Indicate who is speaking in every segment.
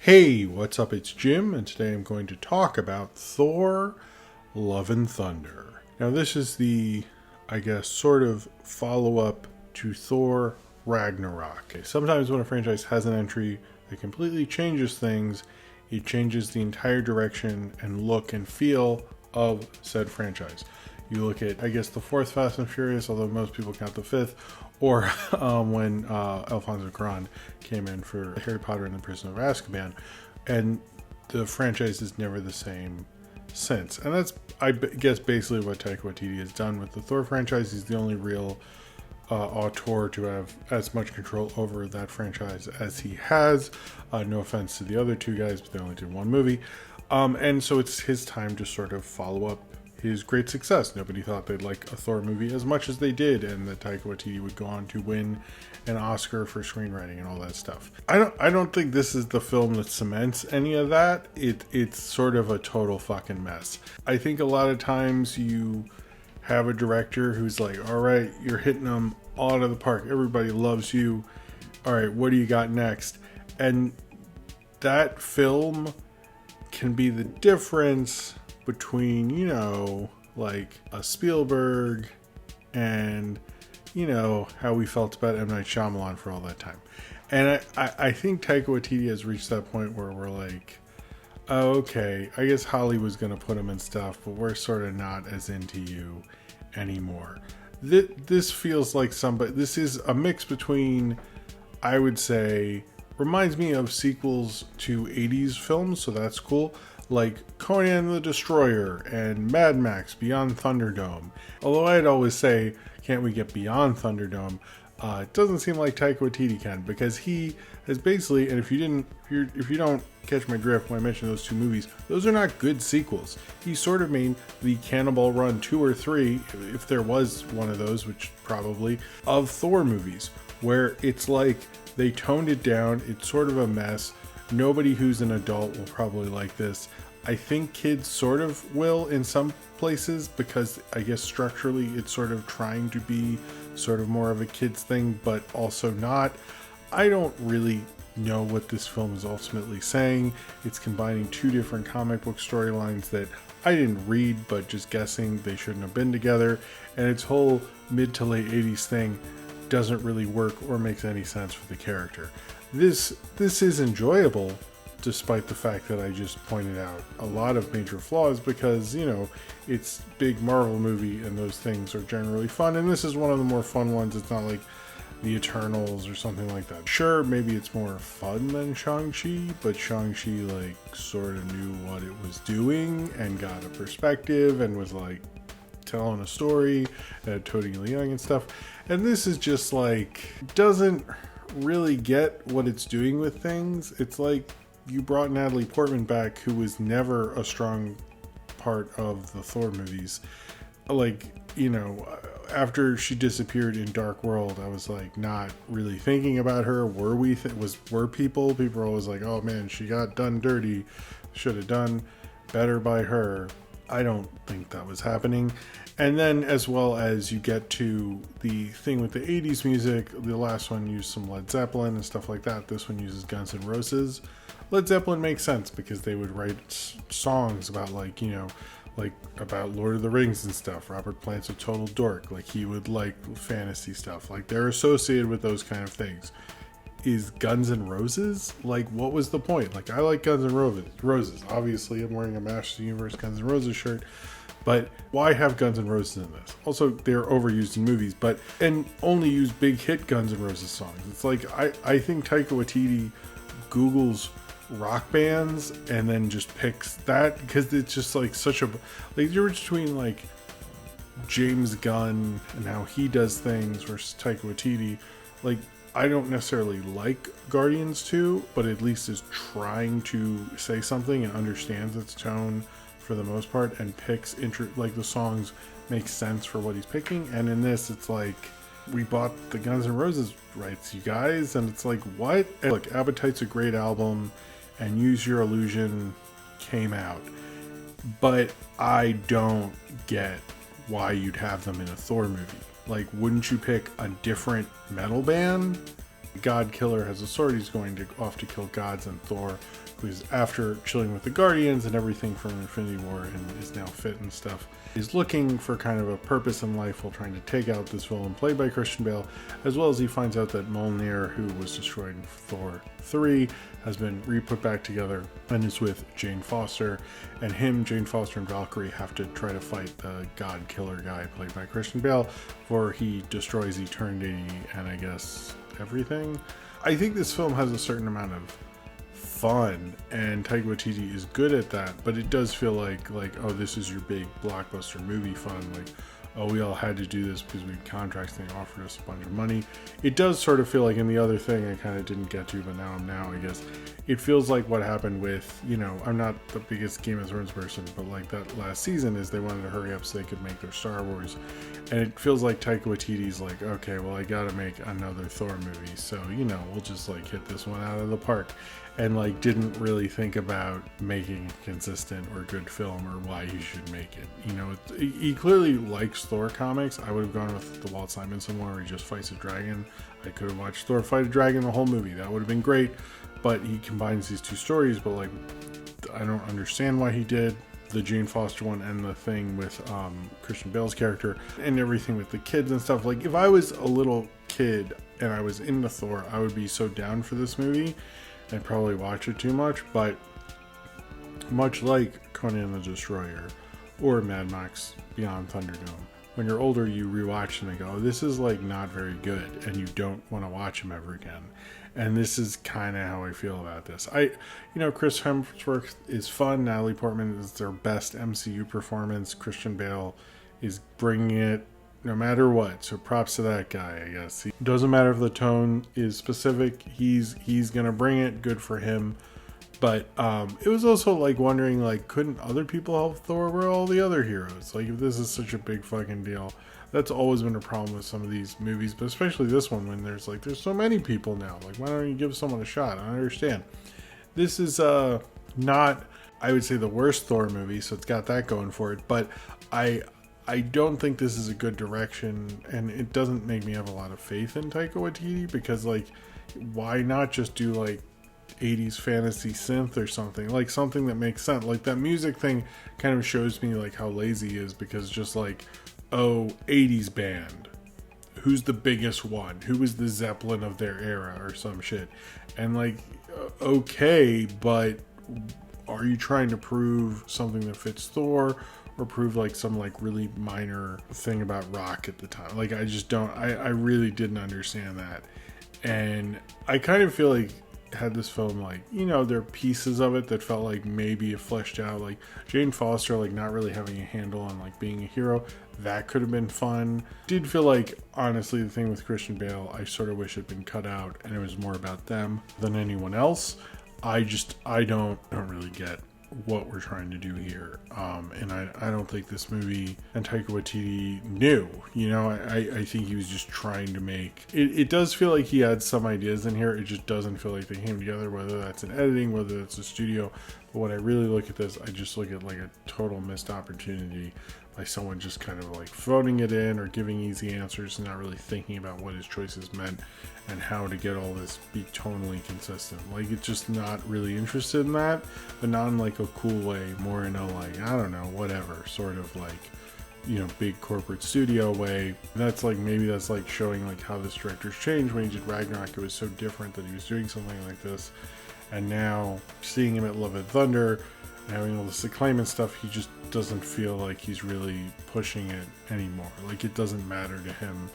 Speaker 1: Hey, what's up? It's Jim, and today I'm going to talk about Thor Love and Thunder. Now, this is the, sort of follow up to Thor Ragnarok. Okay, sometimes when a franchise has an entry that completely changes things, it changes the entire direction and look and feel of said franchise. You look at, the fourth Fast and Furious, although most people count the fifth, or when Alfonso Cuarón came in for Harry Potter and the Prisoner of Azkaban, and the franchise is never the same since. And that's, I guess, basically what Taika Waititi has done with the Thor franchise. He's the only real auteur to have as much control over that franchise as he has. No offense to the other two guys, but they only did one movie. And so it's his time to sort of follow up his great success. Nobody thought they'd like a Thor movie as much as they did, and that Taika Waititi would go on to win an Oscar for screenwriting and all that stuff. I don't think this is the film that cements any of that. It's sort of a total fucking mess. I think a lot of times you have a director who's like, all right, you're hitting them all out of the park. Everybody loves you. All right, what do you got next? And that film can be the difference between, like a Spielberg and, how we felt about M. Night Shyamalan for all that time. And I think Taika Waititi has reached that point where we're like, oh, okay, I guess Hollywood's going to put him in stuff, but we're sort of not as into you anymore. This feels like this is a mix between, I would say, reminds me of sequels to 80s films, so that's cool. Like Conan the Destroyer and Mad Max Beyond Thunderdome. Although I'd always say, can't we get beyond Thunderdome? It doesn't seem like Taika Waititi can, because he has basically, and if you don't catch my drift when I mention those two movies, those are not good sequels. He sort of made the Cannonball Run 2 or 3, if there was one of those, which probably, of Thor movies, where it's like they toned it down. It's sort of a mess. Nobody who's an adult will probably like this. I think kids sort of will in some places, because I guess structurally it's sort of trying to be sort of more of a kids thing, but also not. I don't really know what this film is ultimately saying. It's combining two different comic book storylines that I didn't read, but just guessing they shouldn't have been together. And its whole mid to late 80s thing doesn't really work or makes any sense for the character. This is enjoyable, despite the fact that I just pointed out a lot of major flaws, because, it's big Marvel movie and those things are generally fun, and this is one of the more fun ones. It's not like the Eternals or something like that. Sure, maybe it's more fun than Shang-Chi, but Shang-Chi sort of knew what it was doing and got a perspective and was telling a story, totally young and stuff. And this is just doesn't really get what it's doing with things. It's like you brought Natalie Portman back, who was never a strong part of the Thor movies. After she disappeared in Dark World, I was not really thinking about her. Were people were always like, oh man, she got done dirty, should have done better by her. I don't think that was happening. And then, as well as you get to the thing with the 80s music, the last one used some Led Zeppelin and stuff like that. This one uses Guns N' Roses. Led Zeppelin makes sense because they would write songs about about Lord of the Rings and stuff. Robert Plant's a total dork. He would like fantasy stuff. They're associated with those kind of things. Is Guns N' Roses? What was the point? I like Guns N' Roses. Obviously, I'm wearing a Masters of the Universe Guns N' Roses shirt. But why have Guns N' Roses in this? Also, they're overused in movies, and only use big hit Guns N' Roses songs. It's I think Taika Waititi Googles rock bands and then just picks that, because it's just such a the difference between James Gunn and how he does things versus Taika Waititi. I don't necessarily like Guardians 2, but at least is trying to say something and understands its tone for the most part, and picks the songs make sense for what he's picking. And in this, it's we bought the Guns N' Roses rights, you guys, and it's what? And look, Appetite's a great album, and Use Your Illusion came out, but I don't get why you'd have them in a Thor movie. Wouldn't you pick a different metal band God Killer has a sword. He's going off to kill gods, and Thor, who's after chilling with the Guardians and everything from Infinity War and is now fit and stuff, is looking for kind of a purpose in life while trying to take out this villain played by Christian Bale, as well as he finds out that Mjolnir, who was destroyed in Thor 3, has been re-put back together and is with Jane Foster, and him, Jane Foster, and Valkyrie have to try to fight the God Killer guy played by Christian Bale before he destroys eternity and I guess everything. I think this film has a certain amount of fun, and Taika Waititi is good at that, but it does feel like oh, this is your big blockbuster movie fun, like, oh, we all had to do this because we had contracts and they offered us a bunch of money. It does sort of feel like in the other thing I kind of didn't get to, but now I guess it feels like what happened with, you know, I'm not the biggest Game of Thrones person, but like that last season is they wanted to hurry up so they could make their Star Wars, and it feels like Taika Waititi's like, okay, well, I gotta make another Thor movie, so, you know, we'll just like hit this one out of the park, and like didn't really think about making a consistent or good film or why he should make it. You know, he clearly likes Thor comics. I would have gone with the Walt Simonson one where he just fights a dragon. I could have watched Thor fight a dragon the whole movie. That would have been great, but he combines these two stories, but like, I don't understand why he did the Jane Foster one and the thing with Christian Bale's character and everything with the kids and stuff. Like, if I was a little kid and I was into Thor, I would be so down for this movie and probably watch it too much, but much like Conan the Destroyer or Mad Max Beyond Thunderdome, when you're older you rewatch them and go, oh, this is like not very good, and you don't want to watch them ever again. And this is kind of how I feel about this. Chris Hemsworth is fun. Natalie Portman is their best MCU performance. Christian Bale is bringing it no matter what. So props to that guy, I guess. It doesn't matter if the tone is specific. He's gonna bring it. Good for him. But it was also like wondering, like, couldn't other people help Thor? Where are all the other heroes? Like, if this is such a big fucking deal, that's always been a problem with some of these movies, but especially this one when there's so many people now. Like, why don't you give someone a shot? I don't understand. This is not, I would say, the worst Thor movie, so it's got that going for it. But I don't think this is a good direction, and it doesn't make me have a lot of faith in Taika Waititi, because, like, why not just do, like, 80s fantasy synth or something? Like, something that makes sense. Like, that music thing kind of shows me, like, how lazy he is, because just, like, oh, 80s band, who's the biggest one? Who was the Zeppelin of their era or some shit? And, like, okay, but are you trying to prove something that fits Thor, or prove like some like really minor thing about rock at the time? Like, I just don't, I really didn't understand that. And I kind of feel like had this film, like, you know, there are pieces of it that felt like maybe it fleshed out, like Jane Foster like not really having a handle on like being a hero. That could have been fun. Did feel like, honestly, the thing with Christian Bale, I sort of wish it had been cut out and it was more about them than anyone else. I don't really get what we're trying to do here, and I don't think this movie and Taika Waititi knew. You know, I think he was just trying to make it. It does feel like he had some ideas in here. It just doesn't feel like they came together, whether that's in editing, whether that's a studio. But when I really look at this, I just look at like a total missed opportunity by someone just kind of like throwing it in or giving easy answers and not really thinking about what his choices meant and how to get all this be tonally consistent. Like, it's just not really interested in that, but not in like a cool way, more in a like, I don't know, whatever, sort of like, you know, big corporate studio way. That's like, maybe that's like showing like how this director's changed. When he did Ragnarok, it was so different that he was doing something like this, and now seeing him at Love and Thunder and having all this acclaim and stuff, he just doesn't feel like he's really pushing it anymore. Like, it doesn't matter to him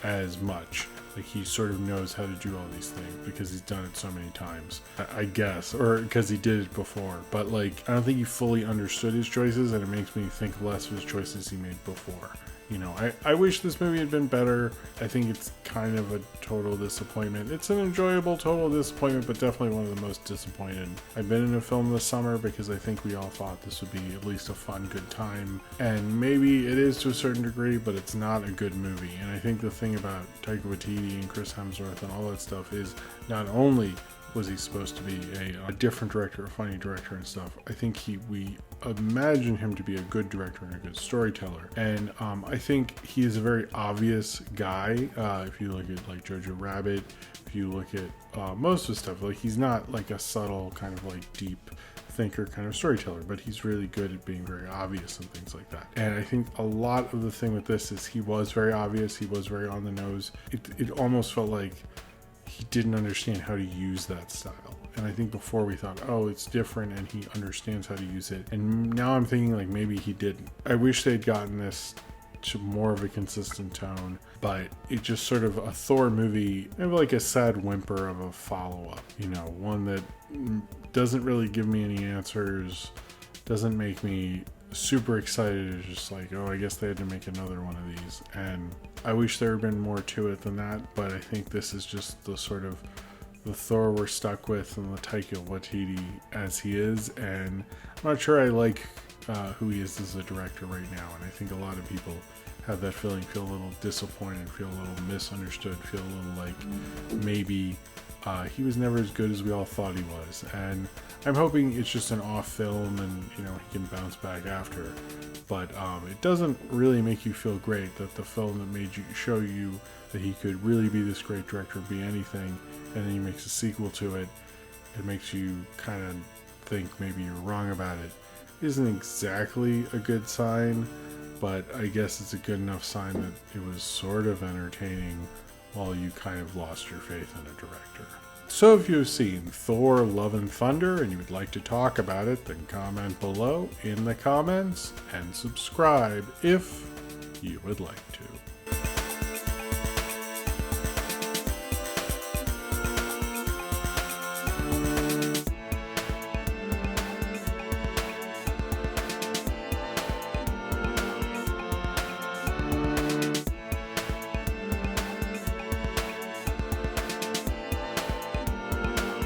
Speaker 1: as much. Like, he sort of knows how to do all these things because he's done it so many times, I guess, or because he did it before. But like, I don't think he fully understood his choices, and it makes me think less of his choices he made before. You know, I wish this movie had been better. I think it's kind of a total disappointment. It's an enjoyable total disappointment, but definitely one of the most disappointed I've been in a film this summer, because I think we all thought this would be at least a fun, good time. And maybe it is to a certain degree, but it's not a good movie. And I think the thing about Taika Waititi and Chris Hemsworth and all that stuff is not only was he supposed to be a different director, a funny director and stuff. I think we imagine him to be a good director and a good storyteller. And I think he is a very obvious guy. If you look at like Jojo Rabbit, if you look at most of his stuff, like he's not like a subtle kind of like deep thinker kind of storyteller, but he's really good at being very obvious and things like that. And I think a lot of the thing with this is he was very obvious, he was very on the nose. It almost felt like he didn't understand how to use that style. And I think before we thought, oh, it's different and he understands how to use it. And now I'm thinking like maybe he didn't. I wish they'd gotten this to more of a consistent tone, but it just sort of a Thor movie, maybe like a sad whimper of a follow-up, you know, one that doesn't really give me any answers, doesn't make me super excited. It's just like, oh, I guess they had to make another one of these. And I wish there had been more to it than that, but I think this is just the sort of the Thor we're stuck with and the Taika Waititi as he is. And I'm not sure I like who he is as a director right now. And I think a lot of people have that feeling, feel a little disappointed, feel a little misunderstood, feel a little like maybe he was never as good as we all thought he was. And I'm hoping it's just an off film and, you know, he can bounce back after. But it doesn't really make you feel great that the film that made you show you that he could really be this great director, be anything, and then he makes a sequel to it. It makes you kind of think maybe you're wrong about it. Isn't exactly a good sign, but I guess it's a good enough sign that it was sort of entertaining while you kind of lost your faith in a director. So if you've seen Thor Love and Thunder and you would like to talk about it, then comment below in the comments and subscribe if you would like to.